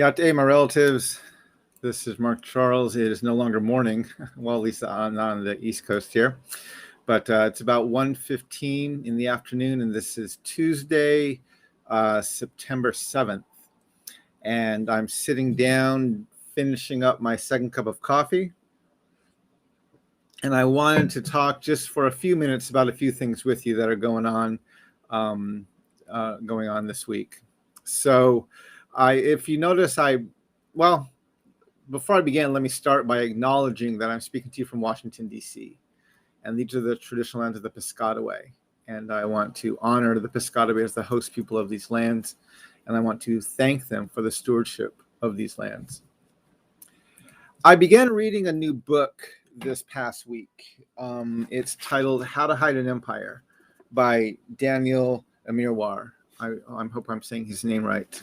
Yate, my relatives. This is Mark Charles. It is no longer morning, well, at least on the East Coast here. But it's about 1:15 in the afternoon, and this is Tuesday, September 7th. And I'm sitting down, finishing up my second cup of coffee. And I wanted to talk just for a few minutes about a few things with you that are going on this week. So if you notice, before I begin, let me start by acknowledging that I'm speaking to you from Washington, D.C., and these are the traditional lands of the Piscataway. And I want to honor the Piscataway as the host people of these lands, and I want to thank them for the stewardship of these lands. I began reading a new book this past week. It's titled How to Hide an Empire by Daniel Immerwahr. I hope I'm saying his name right.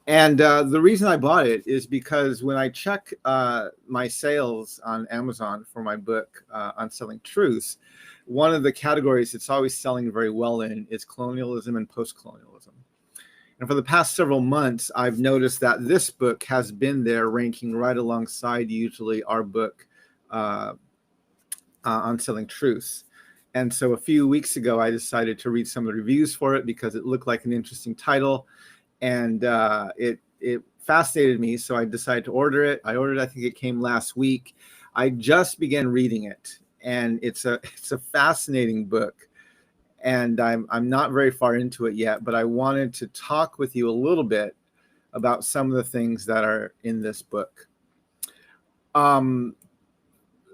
And the reason I bought it is because when I check my sales on Amazon for my book, Untitled Truths, one of the categories it's always selling very well in is colonialism and post-colonialism. And for the past several months, I've noticed that this book has been there ranking right alongside usually our book, Untitled Truths. And so a few weeks ago, I decided to read some of the reviews for it because it looked like an interesting title. And it fascinated me, so I decided to order it. I think it came last week. I just began reading it, and it's a fascinating book. And I'm not very far into it yet, but I wanted to talk with you a little bit about some of the things that are in this book.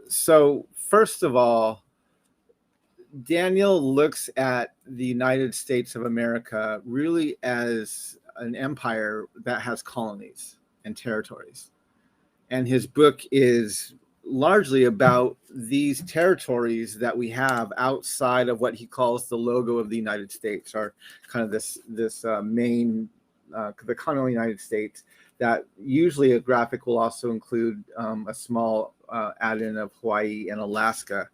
So first of all, Daniel looks at the United States of America really as an empire that has colonies and territories. And his book is largely about these territories that we have outside of what he calls the logo of the United States, or kind of this main, the continental United States, that usually a graphic will also include a small add-in of Hawaii and Alaska.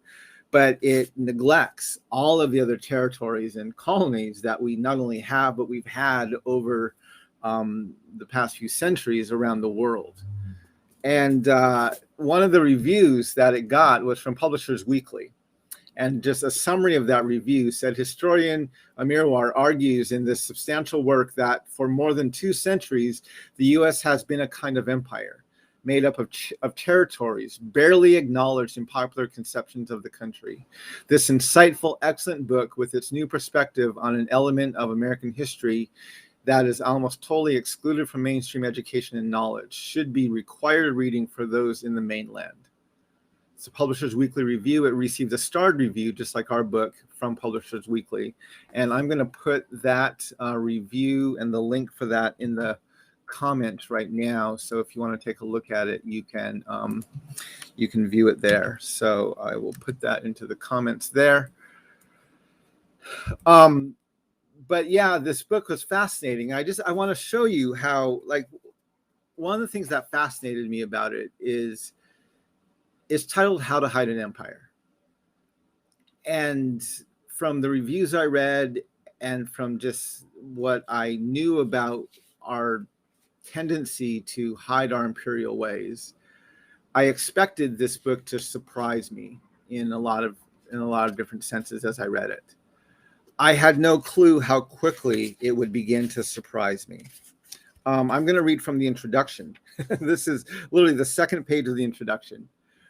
But it neglects all of the other territories and colonies that we not only have, but we've had over the past few centuries around the world. And one of the reviews that it got was from Publishers Weekly. And just a summary of that review said, historian Immerwahr argues in this substantial work that for more than 2 centuries, the U.S. has been a kind of empire made up of territories barely acknowledged in popular conceptions of the country. This insightful, excellent book with its new perspective on an element of American history that is almost totally excluded from mainstream education and knowledge should be required reading for those in the mainland. It's a Publishers Weekly review. It received a starred review, just like our book, from Publishers Weekly. And I'm going to put that review and the link for that in the comments right now. So if you want to take a look at it, you can view it there. So I will put that into the comments there. But yeah, this book was fascinating. I want to show you how, like, one of the things that fascinated me about it is it's titled How to Hide an Empire. And from the reviews I read and from just what I knew about our tendency to hide our imperial ways, I expected this book to surprise me in a lot of different senses as I read it. I had no clue how quickly it would begin to surprise me. I'm going to read from the introduction. This is literally the second page of the introduction,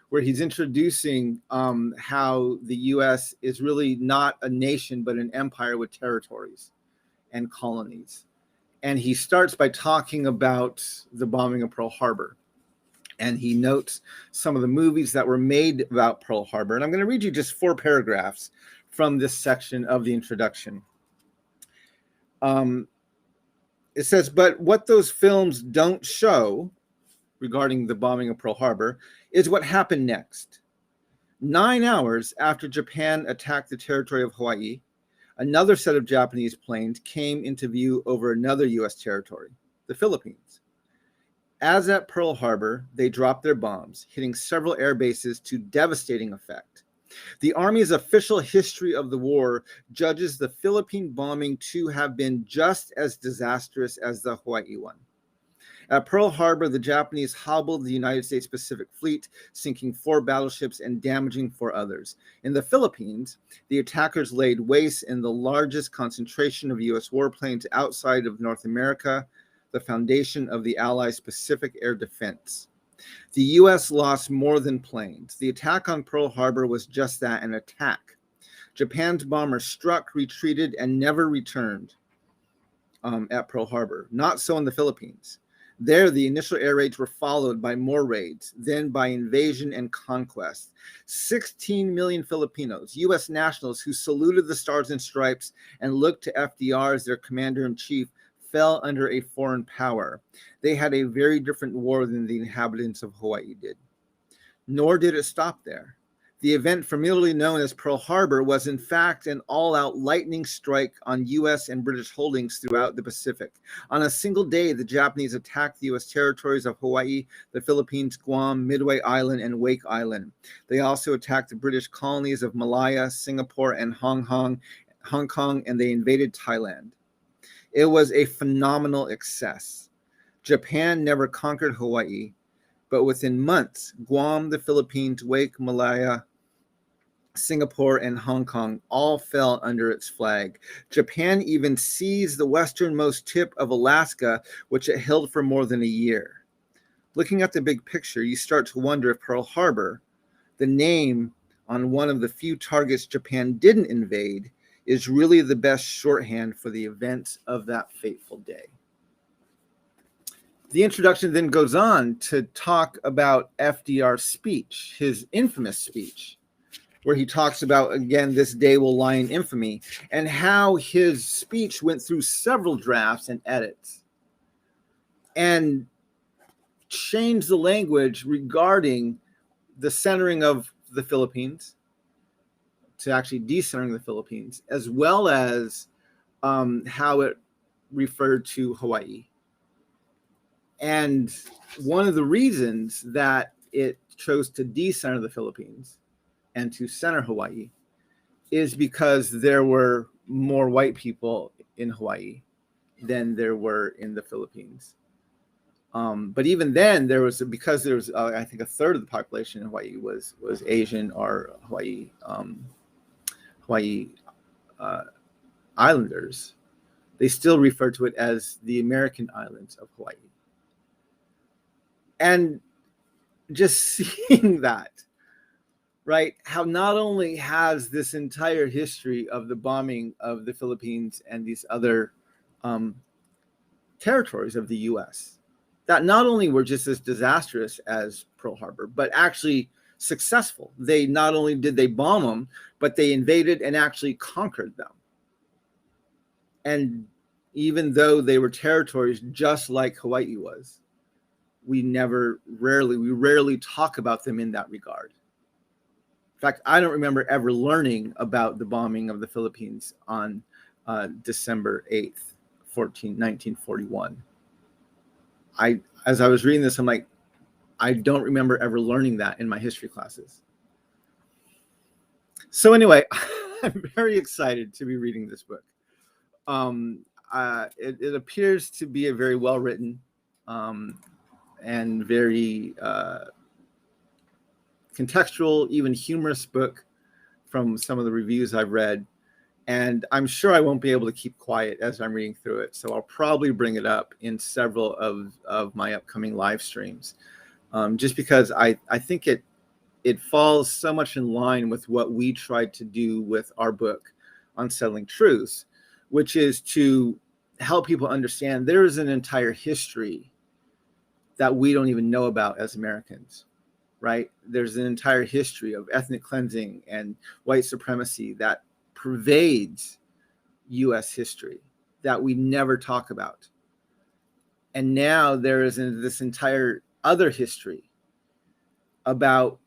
where he's introducing how the U.S. is really not a nation, but an empire with territories and colonies. And he starts by talking about the bombing of Pearl Harbor. And he notes some of the movies that were made about Pearl Harbor. And I'm going to read you just 4 paragraphs from this section of the introduction. It says, but what those films don't show regarding the bombing of Pearl Harbor is what happened next. 9 hours after Japan attacked the territory of Hawaii, another set of Japanese planes came into view over another U.S. territory, the Philippines. As at Pearl Harbor, they dropped their bombs, hitting several air bases to devastating effect. The Army's official history of the war judges the Philippine bombing to have been just as disastrous as the Hawaii one. At Pearl Harbor, the Japanese hobbled the United States Pacific Fleet, sinking 4 battleships and damaging 4 others. In the Philippines, the attackers laid waste in the largest concentration of U.S. warplanes outside of North America, the foundation of the Allies' Pacific air defense. The U.S. lost more than planes. The attack on Pearl Harbor was just that, an attack. Japan's bombers struck, retreated, and never returned at Pearl Harbor. Not so in the Philippines. There, the initial air raids were followed by more raids, then by invasion and conquest. 16 million Filipinos, U.S. nationals who saluted the Stars and Stripes and looked to FDR as their commander-in-chief, fell under a foreign power. They had a very different war than the inhabitants of Hawaii did. Nor did it stop there. The event familiarly known as Pearl Harbor was in fact an all-out lightning strike on U.S. and British holdings throughout the Pacific. On a single day, the Japanese attacked the U.S. territories of Hawaii, the Philippines, Guam, Midway Island, and Wake Island. They also attacked the British colonies of Malaya, Singapore, and Hong Kong, and they invaded Thailand. It was a phenomenal excess. Japan never conquered Hawaii, but within months, Guam, the Philippines, Wake, Malaya, Singapore, and Hong Kong all fell under its flag. Japan even seized the westernmost tip of Alaska, which it held for more than a year. Looking at the big picture, you start to wonder if Pearl Harbor, the name on one of the few targets Japan didn't invade, is really the best shorthand for the events of that fateful day. The introduction then goes on to talk about Fdr Speech, his infamous speech, where he talks about, again, this day will lie in infamy, and how his speech went through several drafts and edits and changed the language regarding the centering of the Philippines to actually decentering the Philippines, as well as how it referred to Hawaii. And one of the reasons that it chose to decenter the Philippines and to center Hawaii is because there were more white people in Hawaii than there were in the Philippines. But even then, because there was I think a third of the population in Hawaii was Asian or Hawaii Islanders. They still refer to it as the American islands of Hawaii. And just seeing that, right, how not only has this entire history of the bombing of the Philippines and these other territories of the U.S., that not only were just as disastrous as Pearl Harbor, but actually successful. They not only did they bomb them, but they invaded and actually conquered them. And even though they were territories just like Hawaii was, we rarely talk about them in that regard. In fact, I don't remember ever learning about the bombing of the Philippines on December 8th, 1941. As I was reading this, I'm like, I don't remember ever learning that in my history classes. So anyway, I'm very excited to be reading this book. It appears to be a very well-written and very contextual, even humorous book from some of the reviews I've read. And I'm sure I won't be able to keep quiet as I'm reading through it. So I'll probably bring it up in several of my upcoming live streams, just because I think it falls so much in line with what we tried to do with our book, Unsettling Truths, which is to help people understand there is an entire history that we don't even know about as Americans, right? There's an entire history of ethnic cleansing and white supremacy that pervades U.S. history that we never talk about. And now there is this entire other history about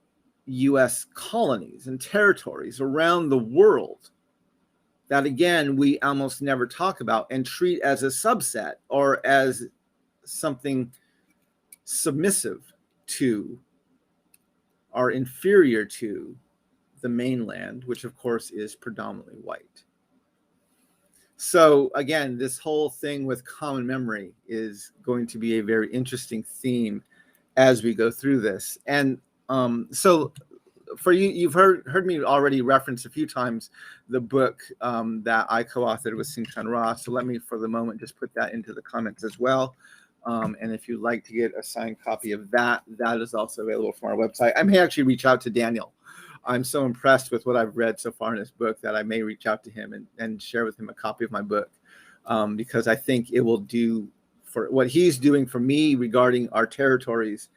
U.S. colonies and territories around the world that, again, we almost never talk about and treat as a subset or as something submissive to or inferior to the mainland, which of course is predominantly white. So again, this whole thing with common memory is going to be a very interesting theme as we go through this. And so for you, you've heard me already reference a few times the book that I co-authored with Sinchan Ra. So let me, for the moment, just put that into the comments as well. And if you'd like to get a signed copy of that, that is also available from our website. I may actually reach out to Daniel. I'm so impressed with what I've read so far in this book that I may reach out to him and share with him a copy of my book, because I think it will do for what he's doing for me regarding our territories.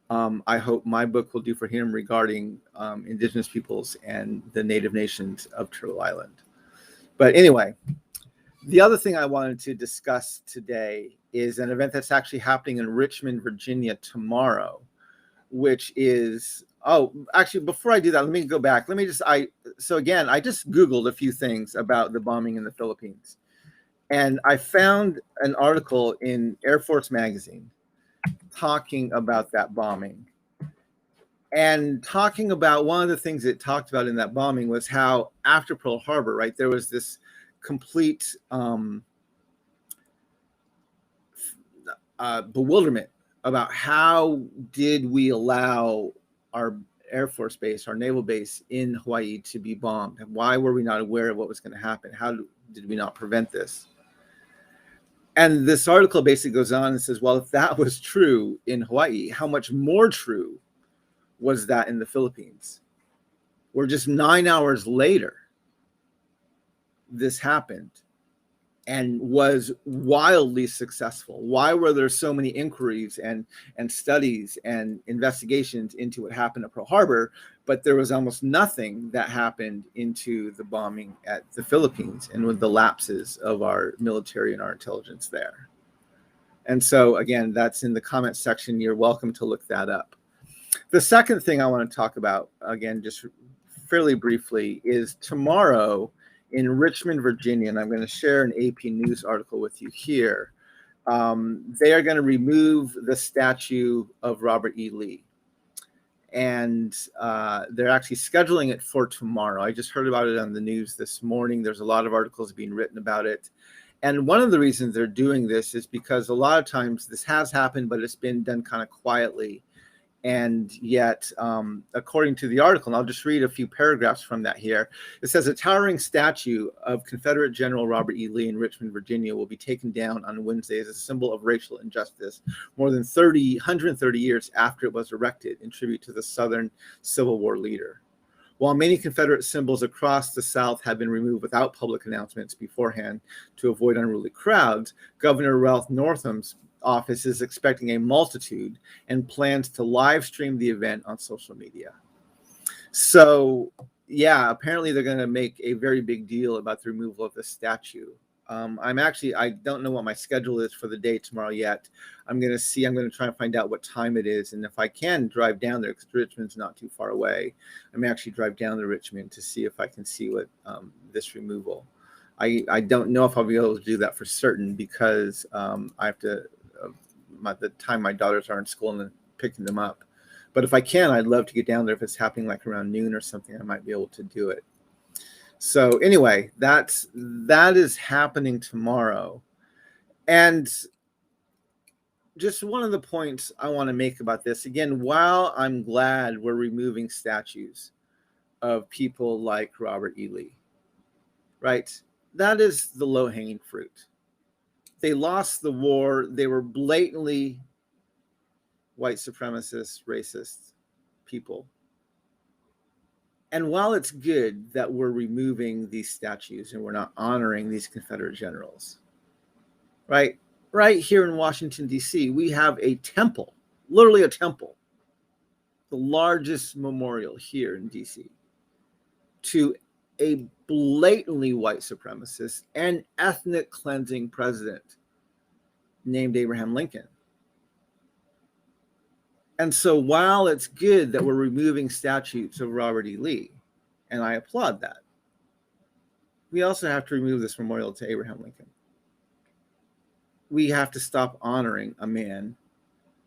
I hope my book will do for him regarding Indigenous peoples and the Native nations of Turtle Island. But anyway, the other thing I wanted to discuss today is an event that's actually happening in Richmond, Virginia tomorrow, which is, oh, actually, before I do that, let me go back. So again, I just Googled a few things about the bombing in the Philippines. And I found an article in Air Force Magazine talking about that bombing. And talking about one of the things it talked about in that bombing was how after Pearl Harbor, right, there was this complete bewilderment about how did we allow our Air Force base, our naval base in Hawaii to be bombed? And why were we not aware of what was going to happen? How did we not prevent this? And this article basically goes on and says, well, if that was true in Hawaii, how much more true was that in the Philippines? Where just 9 hours later, this happened and was wildly successful. Why were there so many inquiries and studies and investigations into what happened at Pearl Harbor, but there was almost nothing that happened into the bombing at the Philippines and with the lapses of our military and our intelligence there? And so again, that's in the comments section. You're welcome to look that up. The second thing I want to talk about, again, just fairly briefly, is tomorrow in Richmond, Virginia, and I'm going to share an AP News article with you here. They are going to remove the statue of Robert E. Lee. And they're actually scheduling it for tomorrow. I just heard about it on the news this morning. There's a lot of articles being written about it. And one of the reasons they're doing this is because a lot of times this has happened, but it's been done kind of quietly. And yet, according to the article, and I'll just read a few paragraphs from that here, it says a towering statue of Confederate General Robert E. Lee in Richmond, Virginia will be taken down on Wednesday as a symbol of racial injustice, more than 130 years after it was erected in tribute to the Southern Civil War leader. While many Confederate symbols across the South have been removed without public announcements beforehand to avoid unruly crowds, Governor Ralph Northam's office is expecting a multitude and plans to live stream the event on social media. So yeah, apparently they're going to make a very big deal about the removal of the statue. I don't know what my schedule is for the day tomorrow yet. I'm going to try and find out what time it is. And if I can drive down there, because Richmond's not too far away, I may actually drive down to Richmond to see if I can see what this removal. I don't know if I'll be able to do that for certain because I have to, the time my daughters are in school and then picking them up. But if I can, I'd love to get down there. If it's happening like around noon or something, I might be able to do it. So anyway, that is happening tomorrow. And just one of the points I want to make about this, again, while I'm glad we're removing statues of people like Robert E. Lee, right? That is the low-hanging fruit. They lost the war. They were blatantly white supremacist, racist people. And while it's good that we're removing these statues and we're not honoring these Confederate generals, right here in Washington, D.C., we have a temple, literally a temple, the largest memorial here in D.C., to a blatantly white supremacist and ethnic cleansing president named Abraham Lincoln. And so while it's good that we're removing statues of Robert E. Lee, and I applaud that, we also have to remove this memorial to Abraham Lincoln. We have to stop honoring a man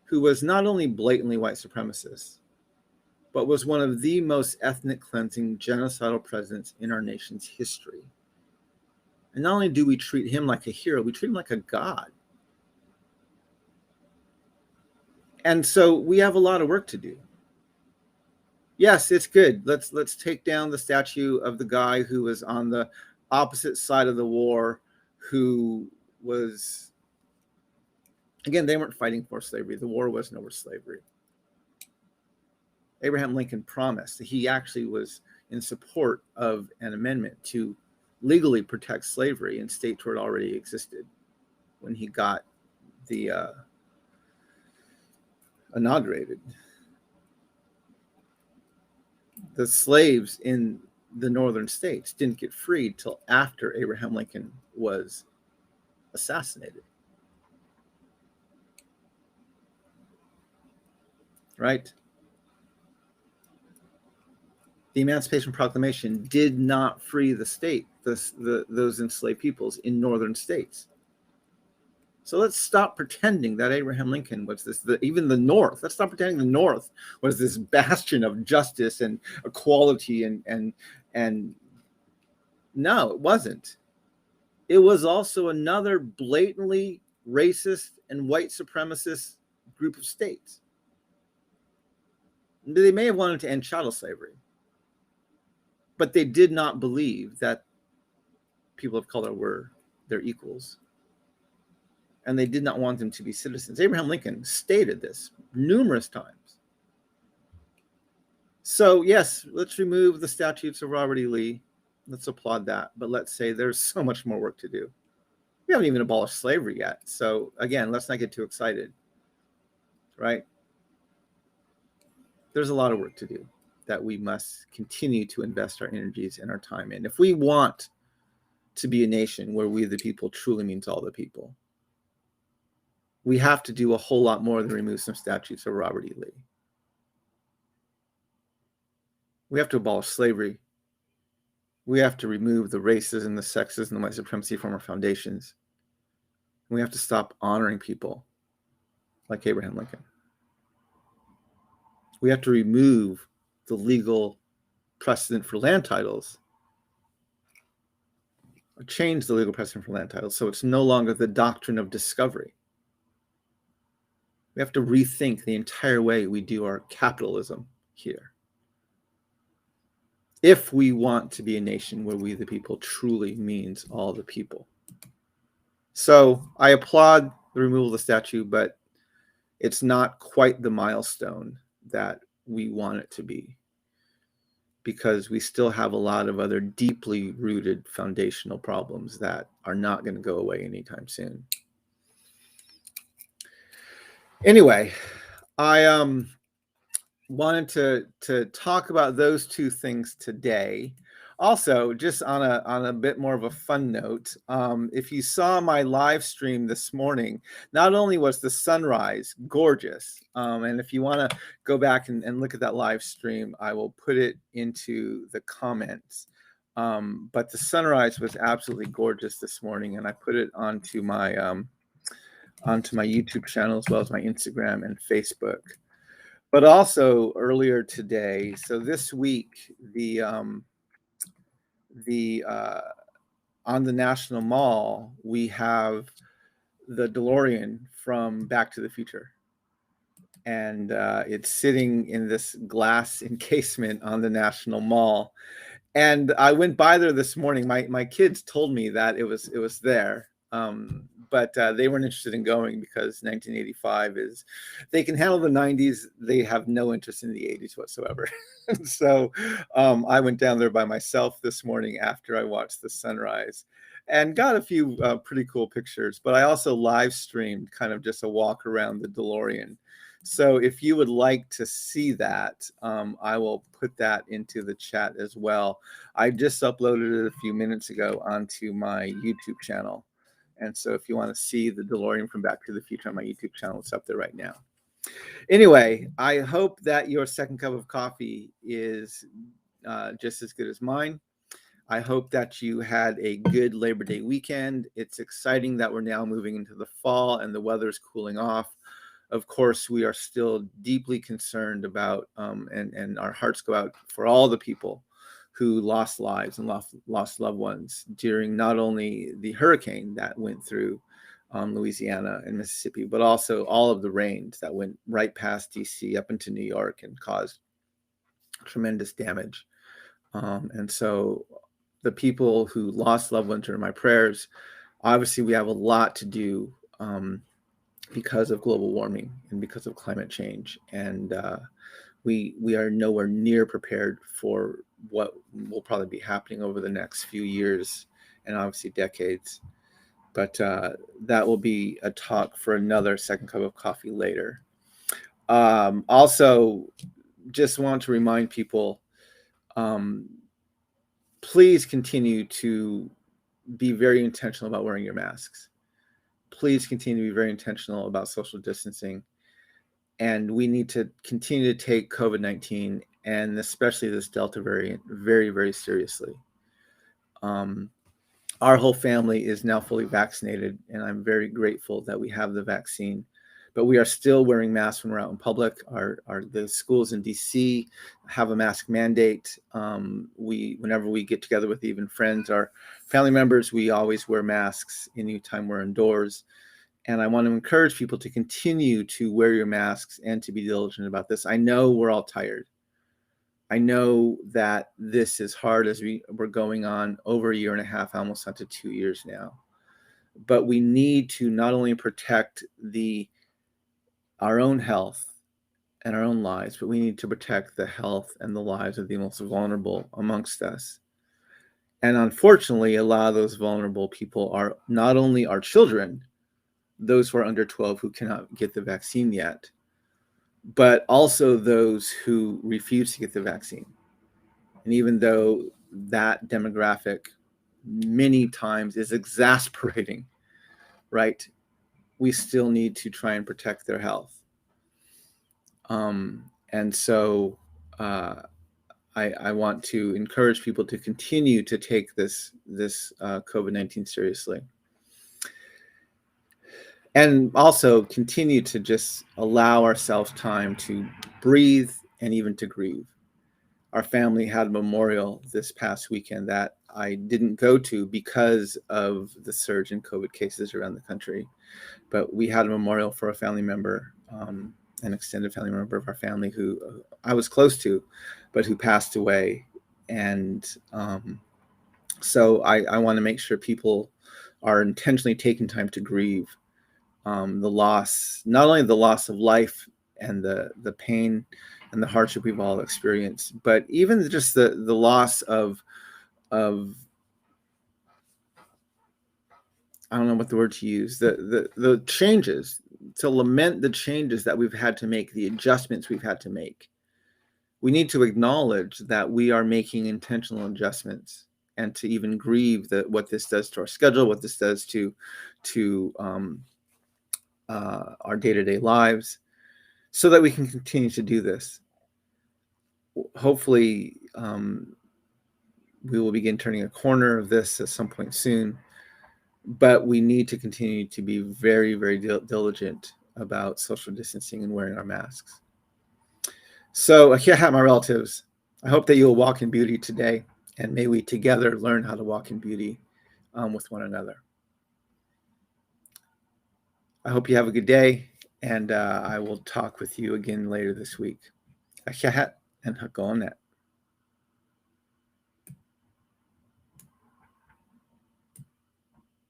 who was not only blatantly white supremacist, but was one of the most ethnic cleansing genocidal presidents in our nation's history. And not only do we treat him like a hero, we treat him like a god. And so we have a lot of work to do. Yes, it's good. Let's take down the statue of the guy who was on the opposite side of the war, who was, again, they weren't fighting for slavery. The war wasn't over slavery. Abraham Lincoln promised that he actually was in support of an amendment to legally protect slavery in states where it already existed when he got the inaugurated. The slaves in the northern states didn't get freed till after Abraham Lincoln was assassinated. Right? The Emancipation Proclamation did not free the state, those enslaved peoples in northern states. So let's stop pretending that Abraham Lincoln was this, even the North. Let's stop pretending the North was this bastion of justice and equality and no, it wasn't. It was also another blatantly racist and white supremacist group of states. They may have wanted to end chattel slavery, but they did not believe that people of color were their equals. And they did not want them to be citizens. Abraham Lincoln stated this numerous times. So yes, let's remove the statutes of Robert E. Lee. Let's applaud that. But let's say there's so much more work to do. We haven't even abolished slavery yet. So again, let's not get too excited, right? There's a lot of work to do that we must continue to invest our energies and our time in. If we want to be a nation where we the people truly means all the people, we have to do a whole lot more than remove some statutes of Robert E. Lee. We have to abolish slavery. We have to remove the racism, the sexism, the white supremacy from our foundations. We have to stop honoring people like Abraham Lincoln. We have to remove the legal precedent for land titles, or change the legal precedent for land titles so it's no longer the doctrine of discovery. We have to rethink the entire way we do our capitalism here, if we want to be a nation where we the people truly means all the people. So I applaud the removal of the statue, but it's not quite the milestone that we want it to be, because we still have a lot of other deeply rooted foundational problems that are not going to go away anytime soon. Anyway, I wanted to talk about those two things today. Also, just on a bit more of a fun note, if you saw my live stream this morning, not only was the sunrise gorgeous, and if you want to go back and look at that live stream, I will put it into the comments. But the sunrise was absolutely gorgeous this morning, and I put it onto my YouTube channel as well as my Instagram and Facebook. But also earlier today, so this week, on the National Mall, we have the DeLorean from Back to the Future. And it's sitting in this glass encasement on the National Mall. And I went by there this morning. My kids told me that it was there. But they weren't interested in going because 1985 is, they can handle the 90s. They have no interest in the 80s whatsoever. So I went down there by myself this morning after I watched the sunrise and got a few pretty cool pictures. But I also live streamed kind of just a walk around the DeLorean. So if you would like to see that, I will put that into the chat as well. I just uploaded it a few minutes ago onto my YouTube channel. And so if you want to see the DeLorean from Back to the Future on my YouTube channel, it's up there right now. Anyway, I hope that your second cup of coffee is just as good as mine. I hope that you had a good Labor Day weekend. It's exciting that we're now moving into the fall and the weather's cooling off. Of course, we are still deeply concerned about, and our hearts go out for all the people who lost lives and lost loved ones during not only the hurricane that went through Louisiana and Mississippi, but also all of the rains that went right past DC up into New York and caused tremendous damage. And so the people who lost loved ones are in my prayers. Obviously, we have a lot to do because of global warming and because of climate change. And we are nowhere near prepared for what will probably be happening over the next few years and obviously decades. But that will be a talk for another second cup of coffee later. Also, just want to remind people, please continue to be very intentional about wearing your masks. Please continue to be very intentional about social distancing. And we need to continue to take COVID-19 and especially this Delta variant very, very seriously. Our whole family is now fully vaccinated, and I'm very grateful that we have the vaccine. But we are still wearing masks when we're out in public. The schools in DC have a mask mandate. Whenever we get together with even friends or family members, we always wear masks anytime we're indoors. And I want to encourage people to continue to wear your masks and to be diligent about this. I know we're all tired. I know that this is hard as we're going on over a year and a half, almost onto 2 years now. But we need to not only protect our own health and our own lives, but we need to protect the health and the lives of the most vulnerable amongst us. And unfortunately, a lot of those vulnerable people are not only our children, those who are under 12 who cannot get the vaccine yet, but also those who refuse to get the vaccine. And even though that demographic many times is exasperating, right, we still need to try and protect their health. And so I want to encourage people to continue to take this COVID-19 seriously. And also continue to just allow ourselves time to breathe and even to grieve. Our family had a memorial this past weekend that I didn't go to because of the surge in COVID cases around the country. But we had a memorial for a family member, an extended family member of our family who I was close to, but who passed away. And so I want to make sure people are intentionally taking time to grieve the loss, not only the loss of life and the pain and the hardship we've all experienced, but even just the loss of I don't know what the word to use, the changes, to lament the changes that we've had to make, the adjustments we've had to make. We need to acknowledge that we are making intentional adjustments and to even grieve what this does to our schedule, what this does to our day-to-day lives, so that we can continue to do this. Hopefully, we will begin turning a corner of this at some point soon, but we need to continue to be very, very diligent about social distancing and wearing our masks. So here I have my relatives. I hope that you will walk in beauty today, and may we together learn how to walk in beauty with one another. I hope you have a good day, and I will talk with you again later this week. And Hagonet.